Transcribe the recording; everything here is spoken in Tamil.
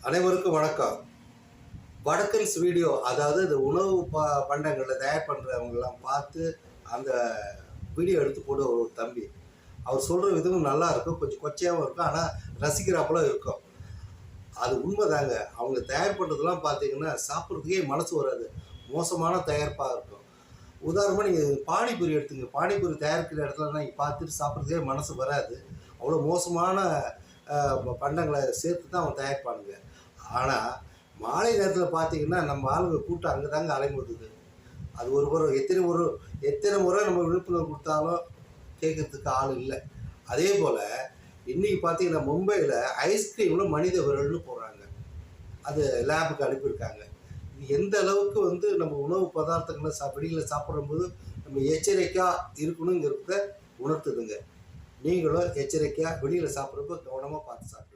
அனைவருக்கும் வணக்கம். வடக்கன்ஸ் வீடியோ, அதாவது இந்த உணவு பண்டங்களை தயார் பண்ணுறவங்கெல்லாம் பார்த்து அந்த வீடியோ எடுத்து போட ஒரு தம்பி. அவர் சொல்கிற விதமும் நல்லா இருக்கும், கொஞ்சம் கொச்சையாகவும் இருக்கும், ஆனால் ரசிக்கிறாப்புல இருக்கும். அது உண்மைதாங்க. அவங்க தயார் பண்ணுறதுலாம் பார்த்தீங்கன்னா சாப்பிட்றதுக்கே மனசு வராது, மோசமான தயாரிப்பாக இருக்கும். உதாரணமாக நீங்கள் பானிபூரி எடுத்துங்க. பானிபூரி தயாரிக்கிற இடத்துல நீங்கள் பார்த்துட்டு சாப்பிட்றதுக்கே மனசு வராது. அவ்வளோ மோசமான பண்டங்களை சேர்த்து தான் அவங்க தயாரிப்பானுங்க. ஆனால் மாலை நேரத்தில் பார்த்தீங்கன்னா நம்ம ஆளுங்க கூட்டம் அங்கே தாங்க அலைமுடுது. அது எத்தனை முறை நம்ம விழிப்புணர்வு கொடுத்தாலும் கேட்கறதுக்கு ஆள் இல்லை. அதே போல் இன்றைக்கி பார்த்தீங்கன்னா மும்பையில் ஐஸ்கிரீமில் மனித விரல்னு போடுறாங்க. அது லேபுக்கு அனுப்பியிருக்காங்க. இது எந்த அளவுக்கு நம்ம உணவு பதார்த்தங்களை வெளியில் சாப்பிடும்போது நம்ம எச்சரிக்கையாக இருக்கணுங்கிறத உணர்த்துதுங்க. நீங்களும் எச்சரிக்கையாக வெளியில் சாப்பிட்றப்ப கவனமாக பார்த்து சாப்பிடுங்க.